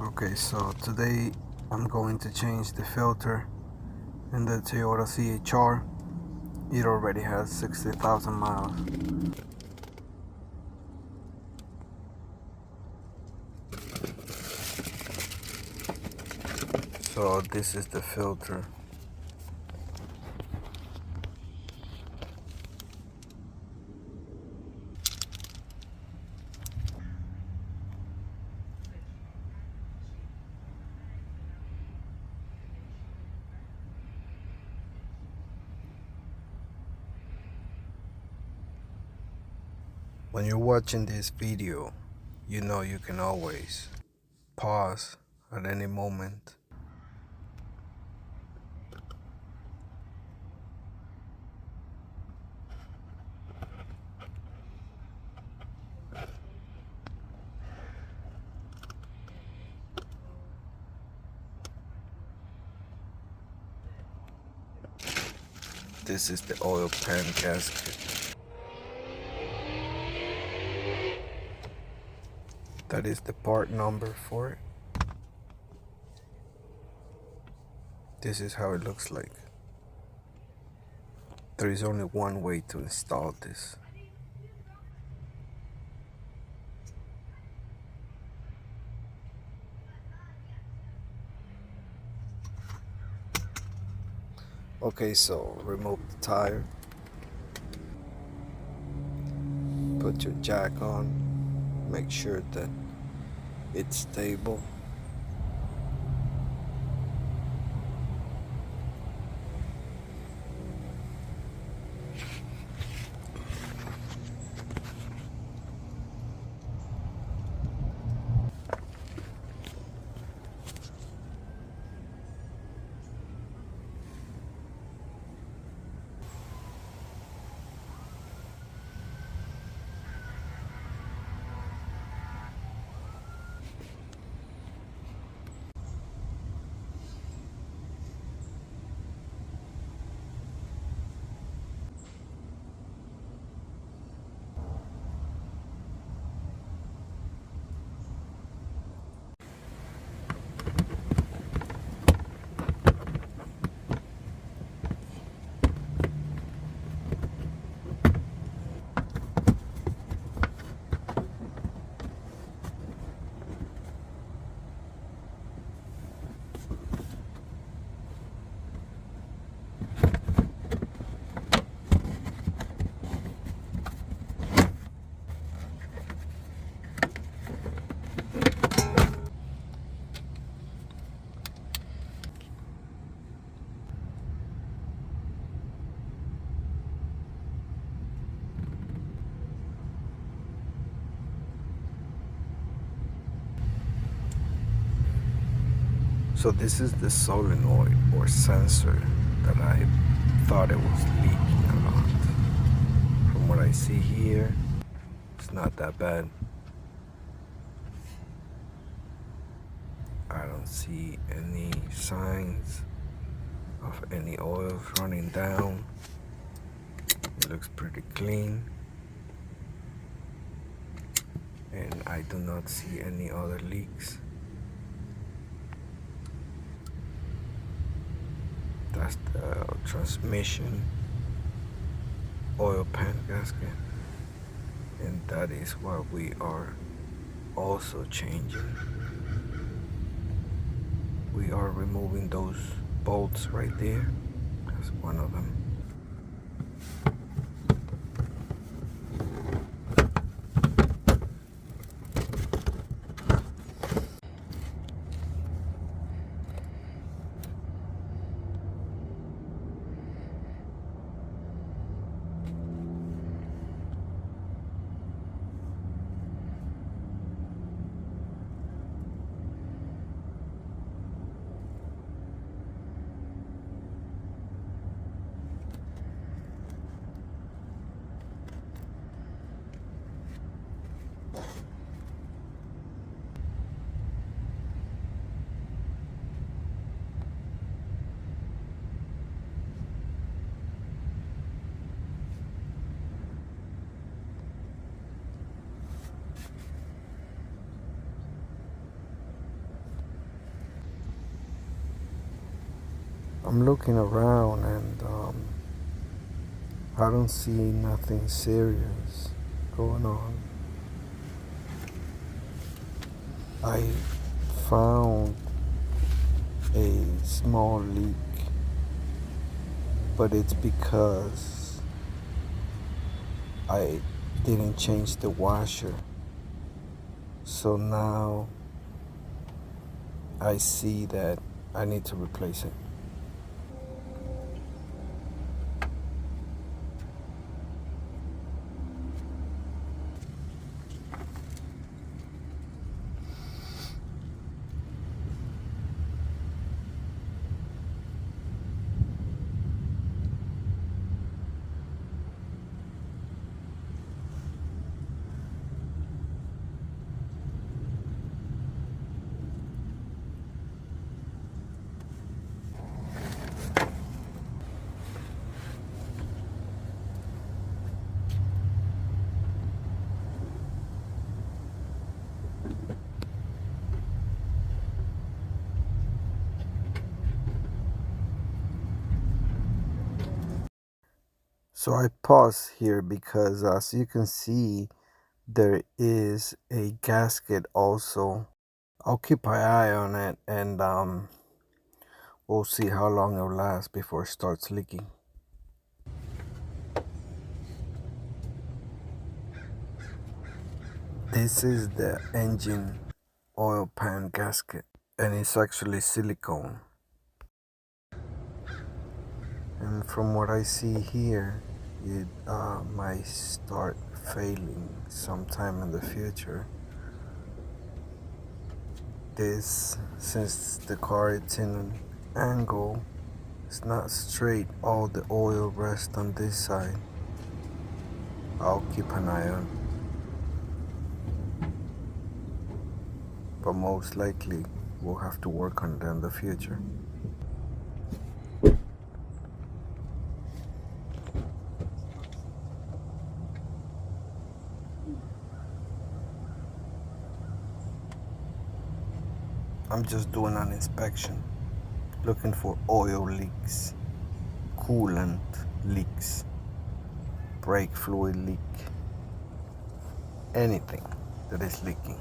Okay, so today I'm going to change the filter in the Toyota CHR. It already has 60,000 miles. So this is the filter. When you're watching this video, you know you can always pause at any moment. This is the oil pan gasket. That is the part number for it. This is how it looks like. There is only one way to install this. Okay, so remove the tire. Put your jack on. Make sure that it's stable. So this is the solenoid or sensor that I thought it was leaking a lot. From what I see here, it's not that bad. I don't see any signs of any oil running down. It looks pretty clean. And I do not see any other leaks. That's the transmission oil pan gasket, and that is what we are also changing. We are removing those bolts right there. That's one of them. I'm looking around and I don't see nothing serious going on. I found a small leak, but it's because I didn't change the washer. So now I see that I need to replace it. So I pause here because as you can see, there is a gasket also. I'll keep my eye on it and we'll see how long it'll last before it starts leaking. This is the engine oil pan gasket and it's actually silicone. And from what I see here, it might start failing sometime in the future. This, since the car is in an angle, it's not straight, all the oil rests on this side. I'll keep an eye on. But most likely we'll have to work on it in the future. I'm just doing an inspection, looking for oil leaks, coolant leaks, brake fluid leak, anything that is leaking.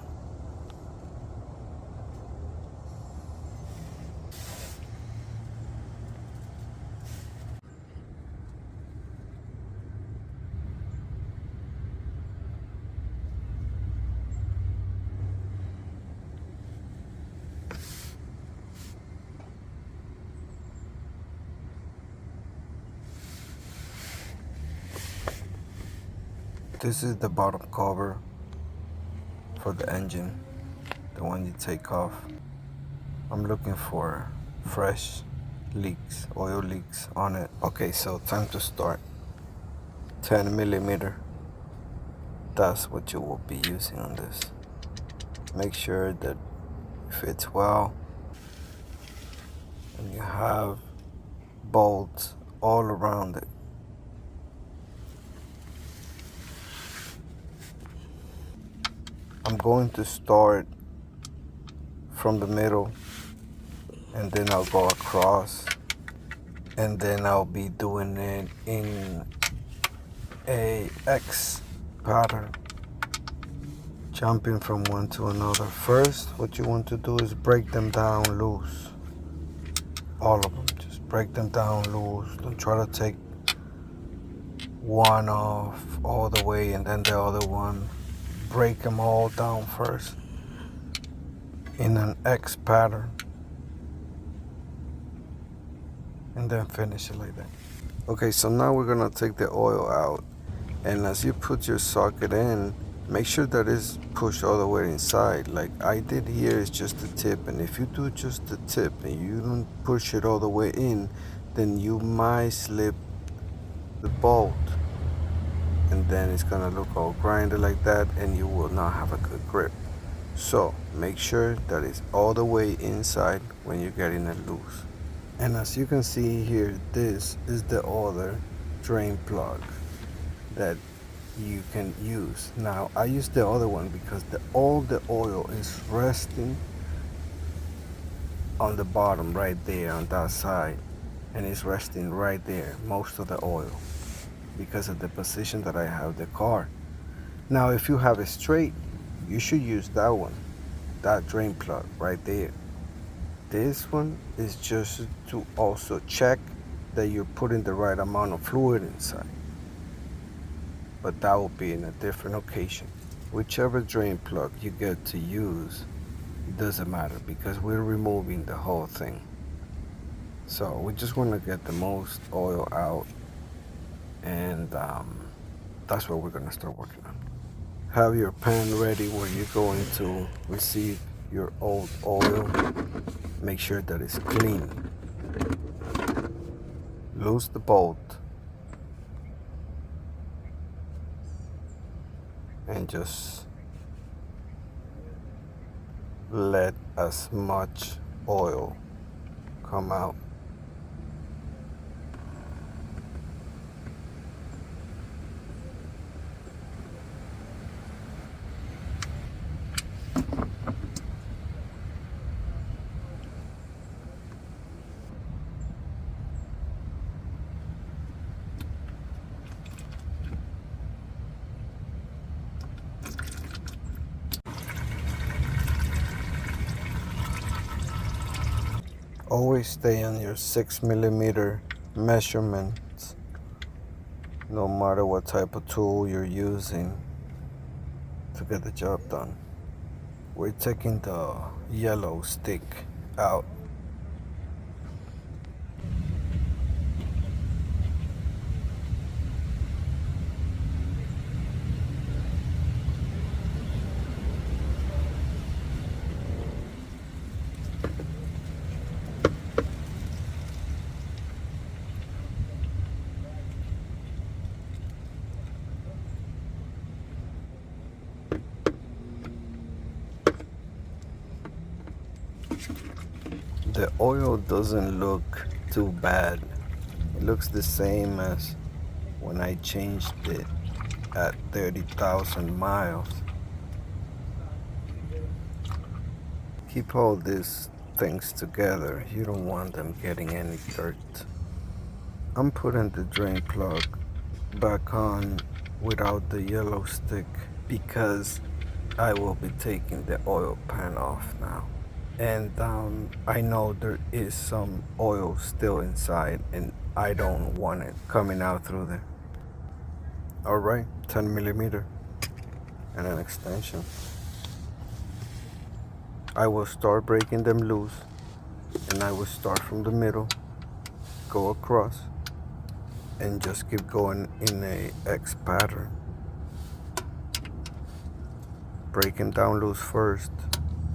This is the bottom cover for the engine, the one you take off. I'm looking for fresh leaks, oil leaks on it. Okay, so time to start. 10 millimeter. That's what you will be using on this. Make sure that it fits well and you have bolts all around it. I'm going to start from the middle and then I'll go across and then I'll be doing it in a X pattern, jumping from one to another. First, what you want to do is break them down loose. All of them, just break them down loose. Don't try to take one off all the way and then the other one. Break them all down first in an X pattern and then finish it like that. Okay, so now we're gonna take the oil out, and as you put your socket in, make sure that it's pushed all the way inside. Like I did here is just the tip, and if you do just the tip and you don't push it all the way in, then you might slip the bolt and then it's gonna look all grinded like that and you will not have a good grip. So make sure that it's all the way inside when you're getting it loose. And as you can see here, this is the other drain plug that you can use. Now I use the other one because all the oil is resting on the bottom right there on that side. and it's resting right there, most of the oil, because of the position that I have the car. Now if you have it straight, you should use that one, that drain plug right there. This one is just to also check that you're putting the right amount of fluid inside, but that will be in a different occasion. Whichever drain plug you get to use, it doesn't matter because we're removing the whole thing. So we just want to get the most oil out, and that's what we're going to start working on. Have your pan ready where you're going to receive your old oil. Make sure that it's clean. Loose the bolt and just let as much oil come out. Always stay on your 6mm measurements, no matter what type of tool you're using to get the job done. We're taking the yellow stick out. The oil doesn't look too bad. It looks the same as when I changed it at 30,000 miles. Keep all these things together. You don't want them getting any dirt. I'm putting the drain plug back on without the yellow stick because I will be taking the oil pan off now. And I know there is some oil still inside and I don't want it coming out through there. Alright, 10mm and an extension. I will start breaking them loose, and I will start from the middle, go across, and just keep going in a X pattern. Break them down loose first.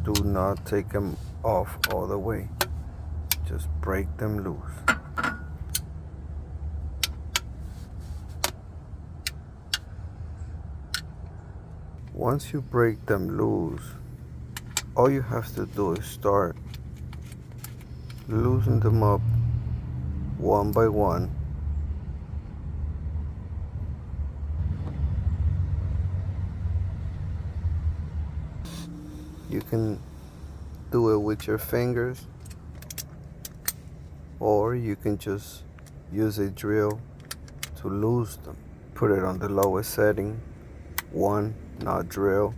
Do not take them off all the way. Just break them loose. Once you break them loose, all you have to do is start loosening them up one by one. You can do it with your fingers, or you can just use a drill to loose them. Put it on the lowest setting, 1, not drill,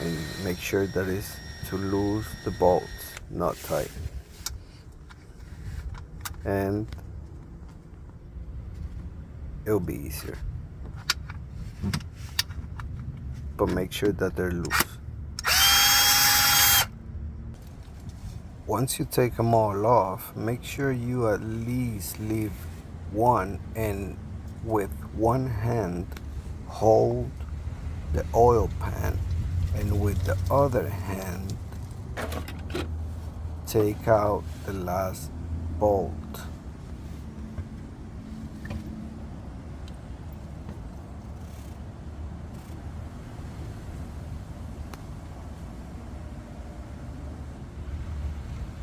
and make sure that it's to loose the bolts, not tight. And it'll be easier. But make sure that they're loose. Once you take them all off, make sure you at least leave one, and with one hand hold the oil pan, and with the other hand take out the last bolt.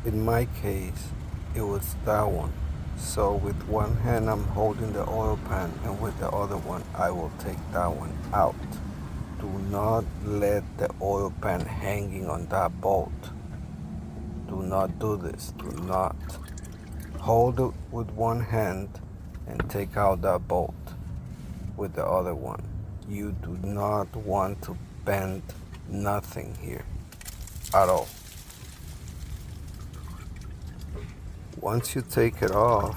In my case, it was that one. So with one hand I'm holding the oil pan, and with the other one I will take that one out. Do not let the oil pan hanging on that bolt. Do not do this. Do not. hold it with one hand and take out that bolt with the other one. You do not want to bend nothing here at all. Once you take it off,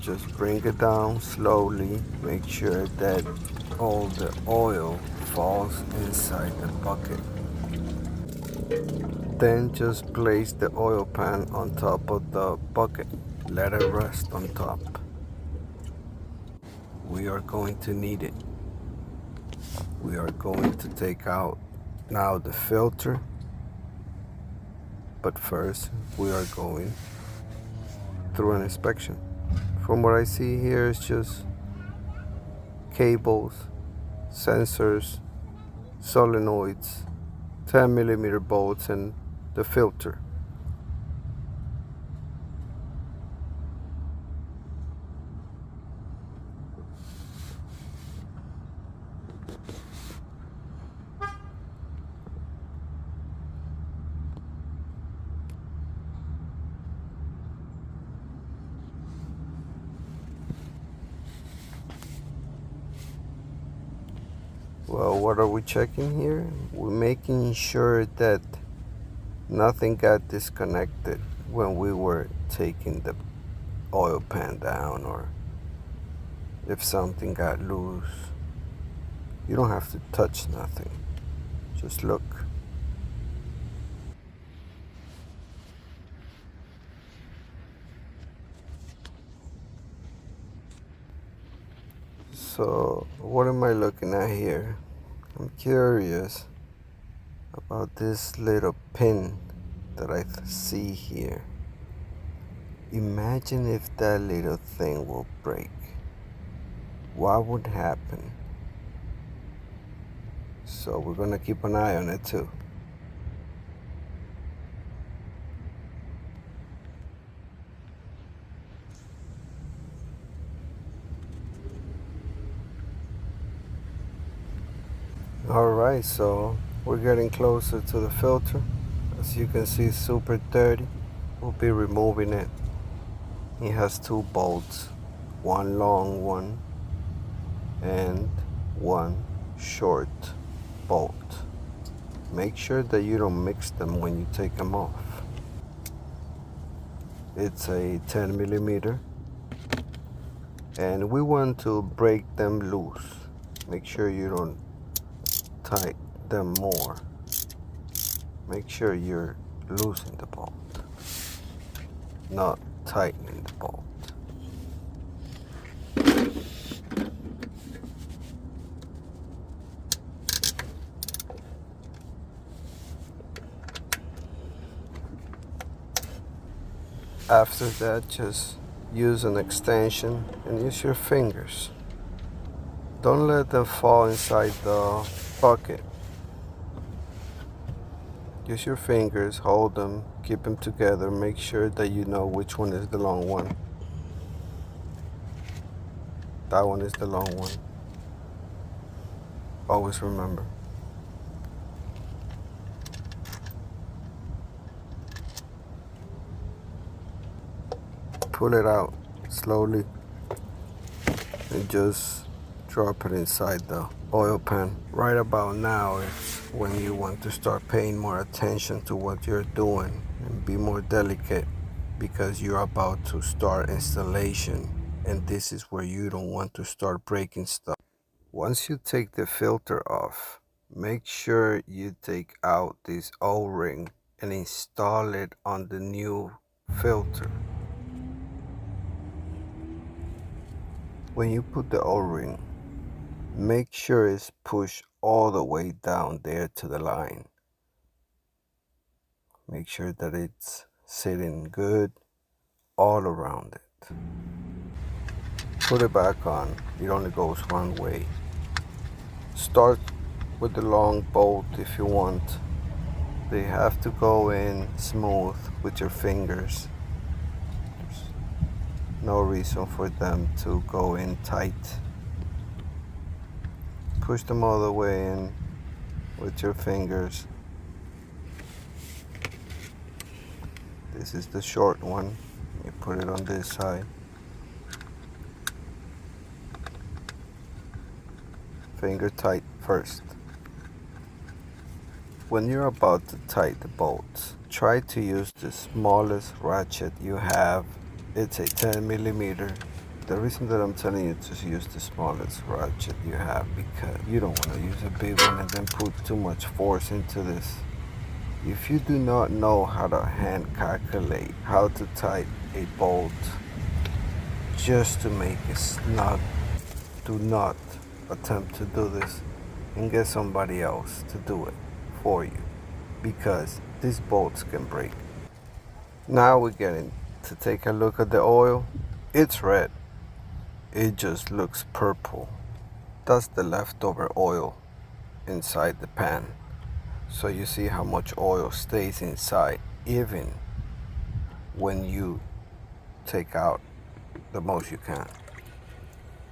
just bring it down slowly. Make sure that all the oil falls inside the bucket. Then just place the oil pan on top of the bucket. Let it rest on top. We are going to need it. We are going to take out now the filter. But first, we are going through an inspection. From what I see here is just cables, sensors, solenoids, 10mm bolts, and the filter. Well, what are we checking here? We're making sure that nothing got disconnected when we were taking the oil pan down, or if something got loose. You don't have to touch nothing. Just look. So, what am I looking at here? I'm curious about this little pin that I see here. Imagine if that little thing will break. What would happen? So we're gonna keep an eye on it too. Alright, so we're getting closer to the filter. As you can see, it's super dirty. We'll be removing it. It has two bolts, one long one and one short bolt. Make sure that you don't mix them when you take them off. It's a 10mm, and we want to break them loose. Make sure you don't tighten them more. Make sure you're loosening the bolt, not tightening the bolt. After that, just use an extension and use your fingers. Don't let them fall inside the bucket. Use your fingers, hold them, keep them together. Make sure that you know which one is the long one. That one is the long one. Always remember. Pull it out slowly and just drop it inside the oil pan. Right about now is when you want to start paying more attention to what you're doing and be more delicate, because you're about to start installation, and this is where you don't want to start breaking stuff. Once you take the filter off, make sure you take out this O-ring and install it on the new filter. When you put the O-ring, make sure it's pushed all the way down there to the line. Make sure that it's sitting good all around it. Put it back on. It only goes one way. Start with the long bolt if you want. They have to go in smooth with your fingers. There's no reason for them to go in tight. Push them all the way in with your fingers. This is the short one. You put it on this side. Finger tight first. When you're about to tighten the bolts, try to use the smallest ratchet you have. It's a 10 millimeter. The reason that I'm telling you to use the smallest ratchet you have, because you don't want to use a big one and then put too much force into this. If you do not know how to hand calculate how to tighten a bolt just to make it snug, do not attempt to do this and get somebody else to do it for you, because these bolts can break. Now we're getting to take a look at the oil. It's red. It just looks purple. That's the leftover oil inside the pan. So you see how much oil stays inside even when you take out the most you can.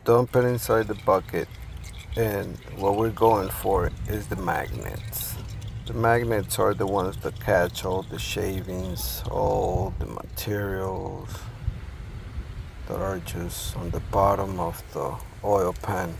Dump it inside the bucket, and what we're going for is the magnets. The magnets are the ones that catch all the shavings, all the materials that are just on the bottom of the oil pan.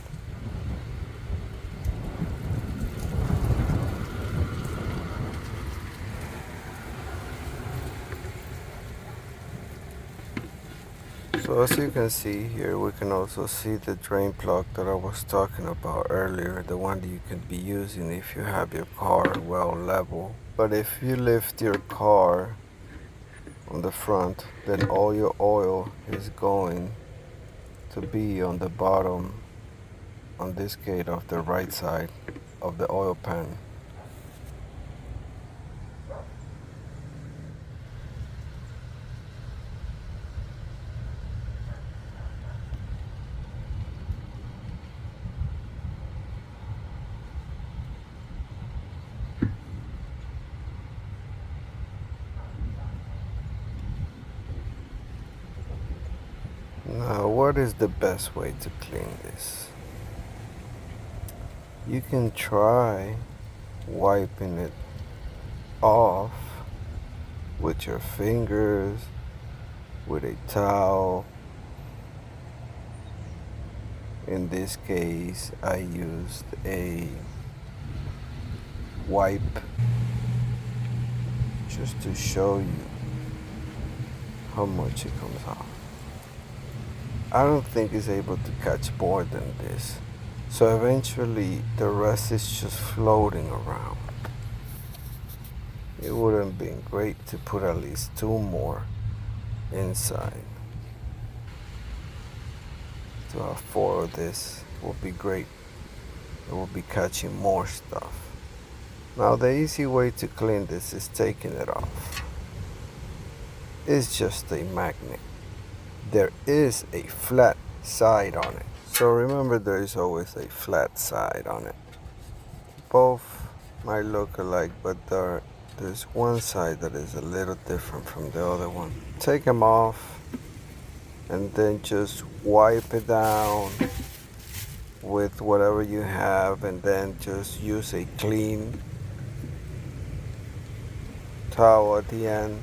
So as you can see here, we can also see the drain plug that I was talking about earlier, the one that you can be using if you have your car well level. But if you lift your car on the front, then all your oil is going to be on the bottom, on this gate of the right side of the oil pan. Now, what is the best way to clean this? You can try wiping it off with your fingers, with a towel. In this case, I used a wipe just to show you how much it comes off. I don't think it's able to catch more than this. So eventually the rest is just floating around. It would have been great to put at least 2 more inside. To have 4 of this would be great. It will be catching more stuff. Now the easy way to clean this is taking it off. It's just a magnet. There is a flat side on it. So remember, there is always a flat side on it. Both might look alike, but there's one side that is a little different from the other one. Take them off and then just wipe it down with whatever you have, and then just use a clean towel at the end.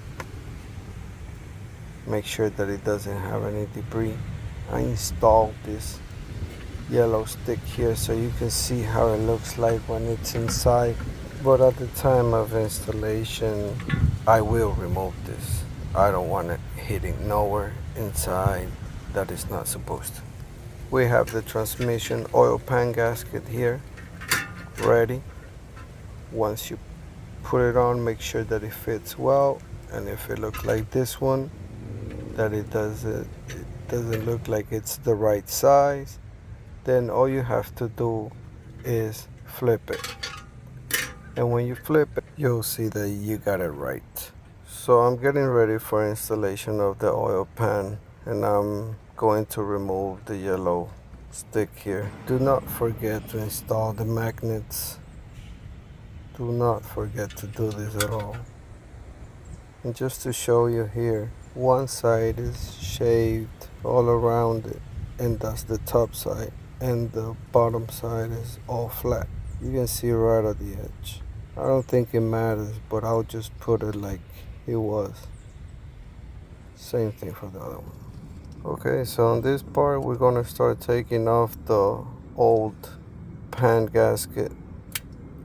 Make sure that it doesn't have any debris. I installed this yellow stick here so you can see how it looks like when it's inside. But at the time of installation, I will remove this. I don't want it hitting nowhere inside that is not supposed to. We have the transmission oil pan gasket here, ready. Once you put it on, make sure that it fits well, and if it looks like this one, that it doesn't look like it's the right size, then all you have to do is flip it. And when you flip it, you'll see that you got it right. So I'm getting ready for installation of the oil pan, and I'm going to remove the yellow stick here. Do not forget to install the magnets. Do not forget to do this at all. And just to show you here, one side is shaved all around it, and that's the top side, and the bottom side is all flat. You can see right at the edge. I don't think it matters, but I'll just put it like it was. Same thing for the other one. Okay, so on this part we're gonna start taking off the old pan gasket.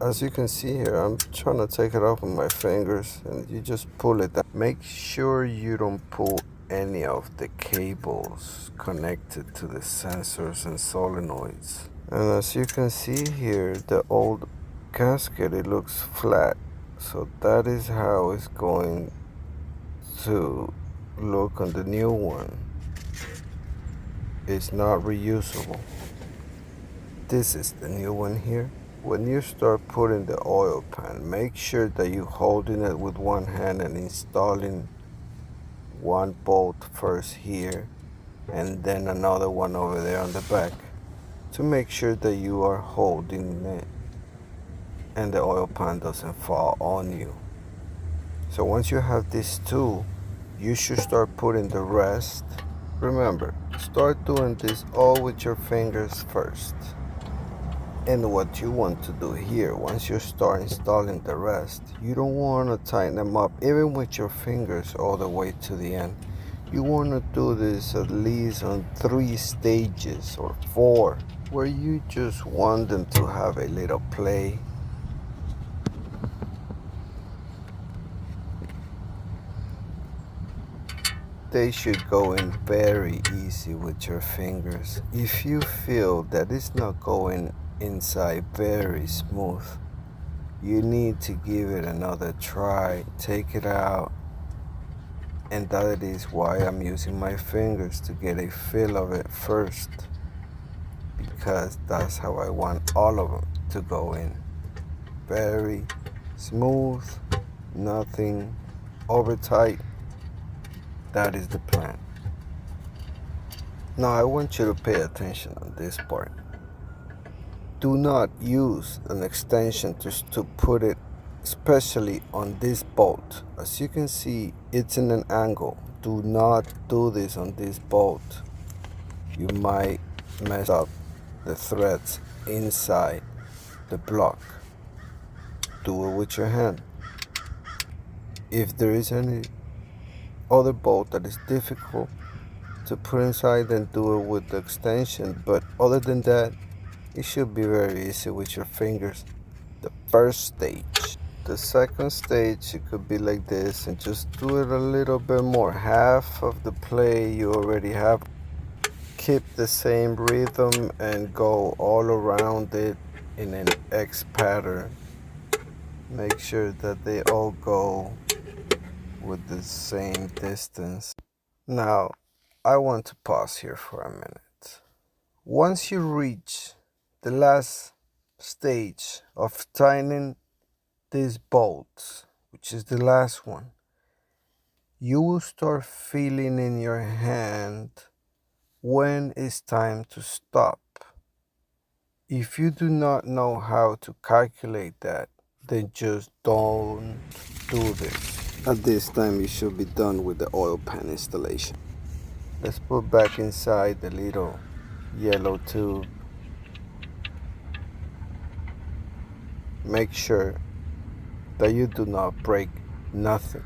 As you can see here, I'm trying to take it off with my fingers, and you just pull it down. Make sure you don't pull any of the cables connected to the sensors and solenoids. And as you can see here, the old gasket, it looks flat. So that is how it's going to look on the new one. It's not reusable. This is the new one here. When you start putting the oil pan, make sure that you're holding it with one hand and installing one bolt first here and then another one over there on the back to make sure that you are holding it and the oil pan doesn't fall on you. So once you have these two, you should start putting the rest. Remember, start doing this all with your fingers first. And what you want to do here, once you start installing the rest, you don't want to tighten them up even with your fingers all the way to the end. You want to do this at least on 3 stages or 4, where you just want them to have a little play. They should go in very easy with your fingers. If you feel that it's not going inside very smooth, you need to give it another try. Take it out, and that is why I'm using my fingers to get a feel of it first, because that's how I want all of them to go in. Very smooth, nothing over tight. That is the plan. Now I want you to pay attention on this part. Do not use an extension to put it, especially on this bolt. As you can see, it's in an angle. Do not do this on this bolt. You might mess up the threads inside the block. Do it with your hand. If there is any other bolt that is difficult to put inside, then do it with the extension. But other than that, it should be very easy with your fingers. The first stage. The second stage, it could be like this, and just do it a little bit more. Half of the play you already have. Keep the same rhythm and go all around it in an X pattern. Make sure that they all go with the same distance. Now, I want to pause here for a minute. Once you reach the last stage of tightening these bolts, which is the last one, you will start feeling in your hand when it's time to stop. If you do not know how to calculate that, then just don't do this. At this time, you should be done with the oil pan installation. Let's put back inside the little yellow tube. Make sure that you do not break nothing.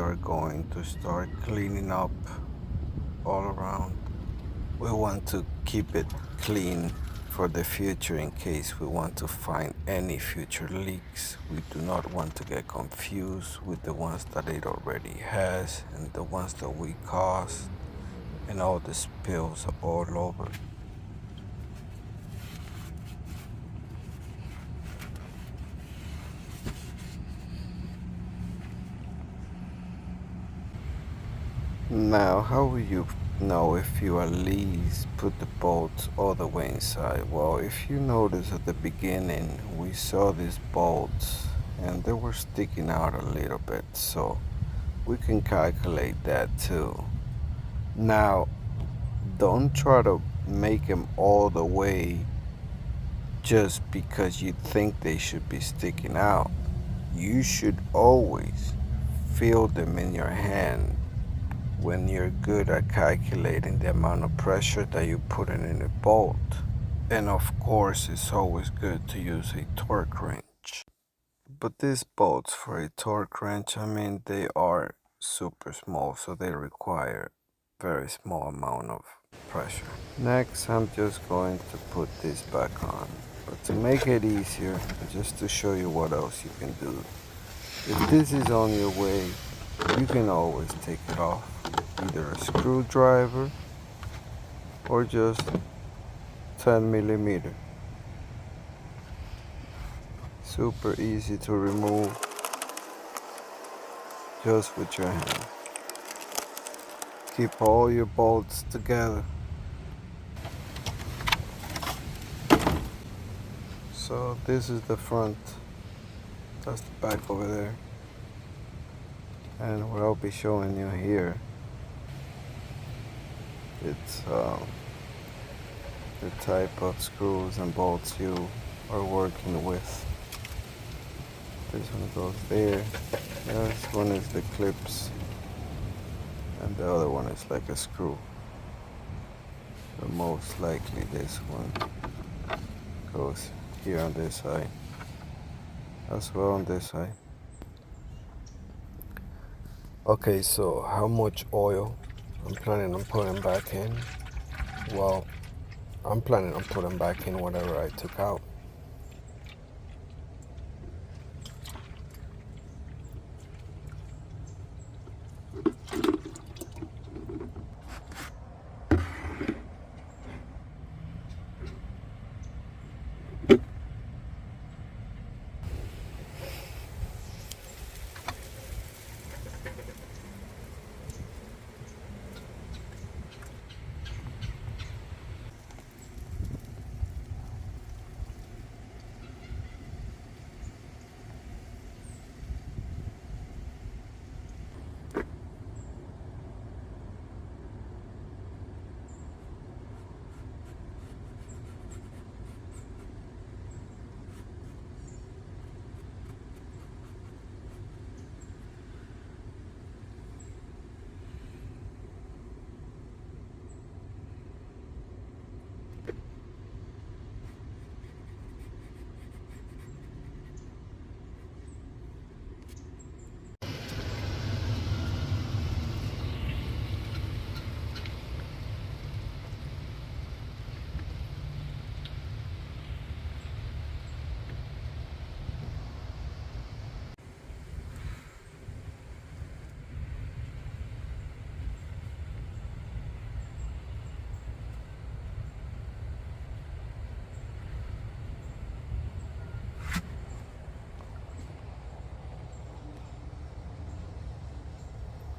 are going to start cleaning up all around. We want to keep it clean for the future in case we want to find any future leaks. We do not want to get confused with the ones that it already has and the ones that we caused and all the spills all over. Now, how will you know if you at least put the bolts all the way inside? Well, if you notice at the beginning, we saw these bolts and they were sticking out a little bit, so we can calculate that too. Now, don't try to make them all the way just because you think they should be sticking out. You should always feel them in your hand when you're good at calculating the amount of pressure that you put in a bolt. And of course, it's always good to use a torque wrench. But these bolts for a torque wrench, I mean, they are super small, so they require very small amount of pressure. Next, I'm just going to put this back on. But to make it easier, just to show you what else you can do. If this is on your way, you can always take it off. Either a screwdriver or just 10mm. Super easy to remove just with your hand. Keep all your bolts together. So this is the front, that's the back over there. And what I'll be showing you here, it's the type of screws and bolts you are working with. This one goes there. This one is the clips, and the other one is like a screw. So most likely this one goes here on this side, as well on this side. Okay, so how much oil I'm planning on putting back in? Well, I'm planning on putting back in whatever I took out.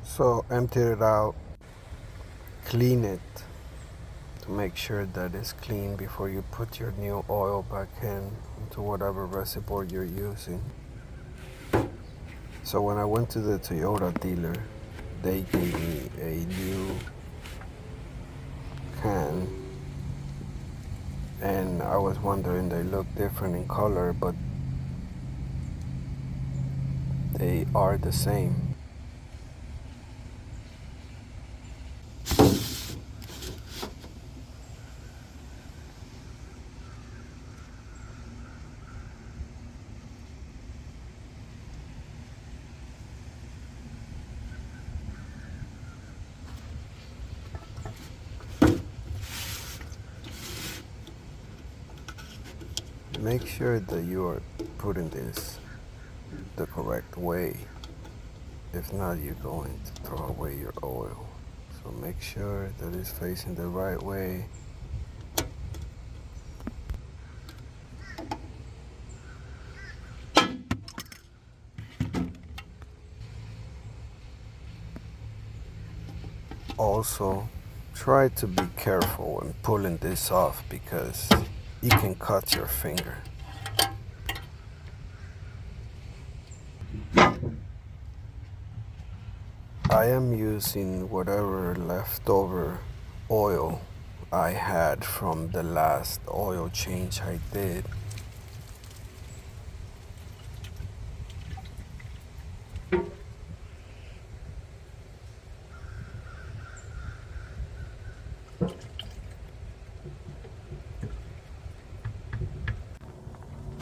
So empty it out, clean it to make sure that it's clean before you put your new oil back in into whatever reservoir you're using. So when I went to the Toyota dealer, they gave me a new can, and I was wondering, they look different in color, but they are the same. Make sure that you are putting this the correct way. If not, you're going to throw away your oil. So make sure that it's facing the right way. Also, try to be careful when pulling this off because you can cut your finger. I am using whatever leftover oil I had from the last oil change I did.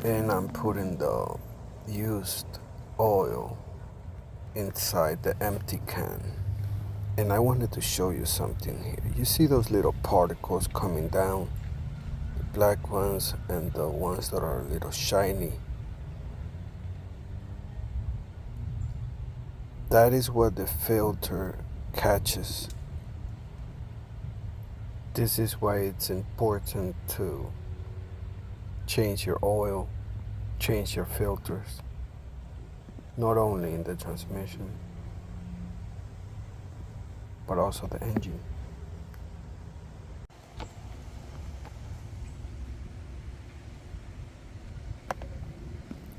And I'm putting the used oil inside the empty can. And I wanted to show you something here. You see those little particles coming down? The black ones and the ones that are a little shiny. That is what the filter catches. This is why it's important to change your oil, change your filters, not only in the transmission, but also the engine.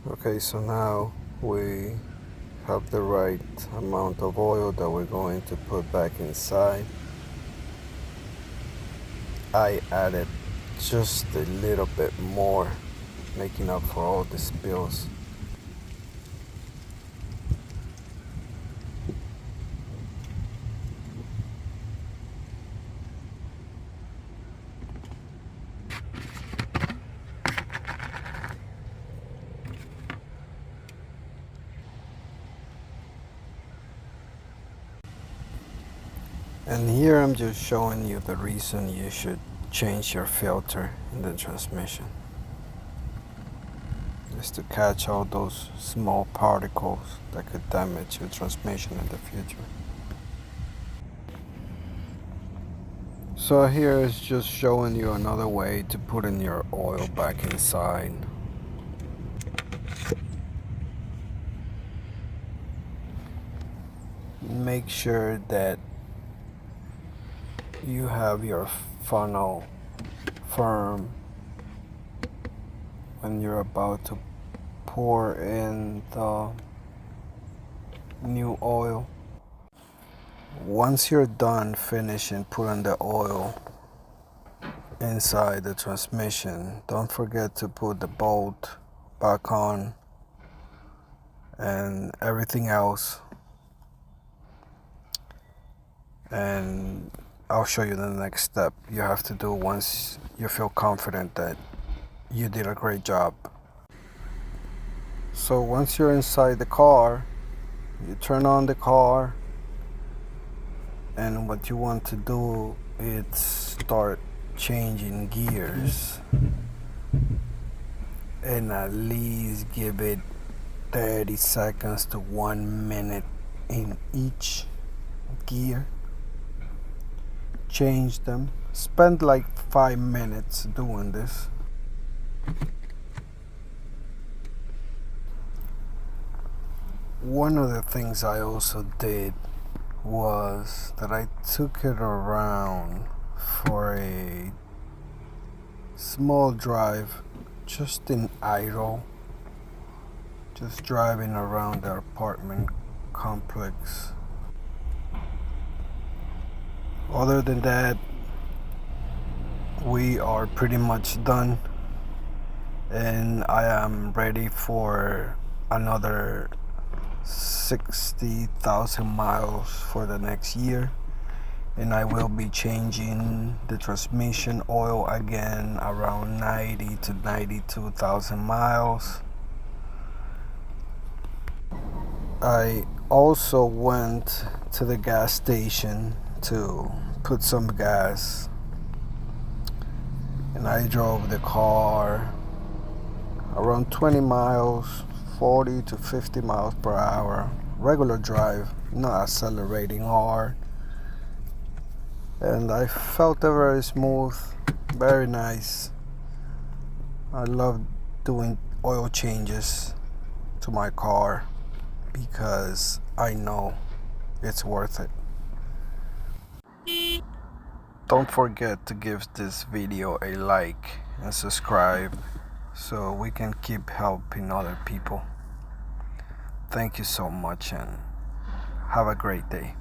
Okay, so now we have the right amount of oil that we're going to put back inside. I added just a little bit more, making up for all the spills. And here I'm just showing you the reason you should change your filter in the transmission. Is to catch all those small particles that could damage your transmission in the future. So here is just showing you another way to put in your oil back inside. Make sure that you have your funnel firm when you're about to pour in the new oil. Once you're done finishing putting the oil inside the transmission, don't forget to put the bolt back on and everything else. And I'll show you the next step you have to do once you feel confident that you did a great job. So once you're inside the car, you turn on the car, and what you want to do is start changing gears and at least give it 30 seconds to 1 minute in each gear. Change them. Spend like 5 minutes doing this. One of the things I also did was that I took it around for a small drive, just in idle, just driving around the apartment complex. Other than that, we are pretty much done, and I am ready for another 60,000 miles for the next year, and I will be changing the transmission oil again around 90 to 92,000 miles. I also went to the gas station to put some gas, and I drove the car around 20 miles, 40 to 50 miles per hour, regular drive, not accelerating hard. And I felt it very smooth, very nice. I love doing oil changes to my car because I know it's worth it. Don't forget to give this video a like and subscribe so we can keep helping other people. Thank you so much and have a great day.